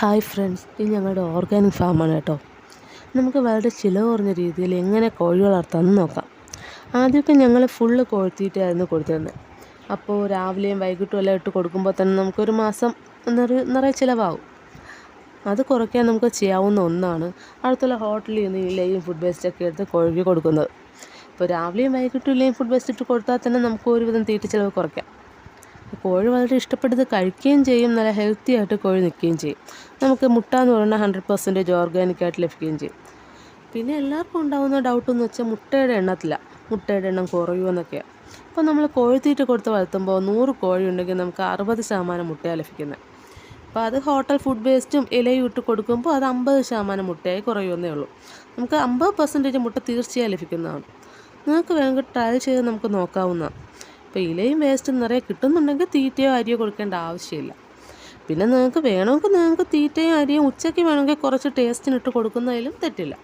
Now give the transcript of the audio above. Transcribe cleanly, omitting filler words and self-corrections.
Hi friends, ഇത് ഞങ്ങളുടെ organic ഫാമാണ് കേട്ടോ. നമുക്ക് വളരെ ചിലവ് കുറഞ്ഞ രീതിയിൽ എങ്ങനെ കോഴി വളർത്താമെന്ന് നോക്കാം. ആദ്യമൊക്കെ ഞങ്ങൾ ഫുള്ള് കോഴിത്തീറ്റയായിരുന്നു കൊടുത്തിരുന്നത്. അപ്പോൾ രാവിലെയും വൈകിട്ടും എല്ലാം ഇട്ട് കൊടുക്കുമ്പോൾ തന്നെ നമുക്കൊരു മാസം നിറയെ ചിലവാകും. അത് കുറയ്ക്കാൻ നമുക്ക് ചെയ്യാവുന്ന ഒന്നാണ് അടുത്തുള്ള ഹോട്ടലിൽ നിന്ന് ഇലയും ഫുഡ് വേസ്റ്റൊക്കെ എടുത്ത് കോഴിക്ക് കൊടുക്കുന്നത്. ഇപ്പോൾ രാവിലെയും വൈകിട്ടും ഇലയും ഫുഡ് വേസ്റ്റ് ഇട്ട് കൊടുത്താൽ തന്നെ നമുക്ക് ഒരുവിധം തീറ്റ ചിലവ് കുറയ്ക്കാം. കോഴി വളരെ ഇഷ്ടപ്പെട്ടത് കഴിക്കുകയും ചെയ്യും, നല്ല ഹെൽത്തി ആയിട്ട് കോഴി നിൽക്കുകയും ചെയ്യും. നമുക്ക് മുട്ട എന്ന് പറയുന്നത് 100% ഓർഗാനിക്കായിട്ട് ലഭിക്കുകയും ചെയ്യും. പിന്നെ എല്ലാവർക്കും ഉണ്ടാകുന്ന ഡൗട്ടെന്ന് വെച്ചാൽ മുട്ടയുടെ എണ്ണം കുറയുമെന്നൊക്കെയാണ്. അപ്പോൾ നമ്മൾ കോഴിത്തീറ്റ കൊടുത്ത് വളർത്തുമ്പോൾ 100 കോഴി ഉണ്ടെങ്കിൽ നമുക്ക് 60% മുട്ടയാണ് ലഭിക്കുന്നത്. അപ്പോൾ അത് ഹോട്ടൽ ഫുഡ് വേസ്റ്റും ഇലയും ഇട്ട് കൊടുക്കുമ്പോൾ അത് 50% മുട്ടയായി കുറയുമെന്നേ ഉള്ളൂ. നമുക്ക് 50% മുട്ട തീർച്ചയായും ലഭിക്കുന്നതാണ്. നിങ്ങൾക്ക് വേണമെങ്കിൽ ട്രയൽ ചെയ്ത് നമുക്ക് നോക്കാവുന്നതാണ്. ഇപ്പോൾ ഇലയും വേസ്റ്റും നിറയെ കിട്ടുന്നുണ്ടെങ്കിൽ തീറ്റയോ അരിയോ കൊടുക്കേണ്ട ആവശ്യമില്ല. പിന്നെ നിങ്ങൾക്ക് വേണമെങ്കിൽ തീറ്റയും അരിയും ഉച്ചയ്ക്ക് വേണമെങ്കിൽ കുറച്ച് ടേസ്റ്റിനിട്ട് കൊടുക്കുന്നതിലും തെറ്റില്ല.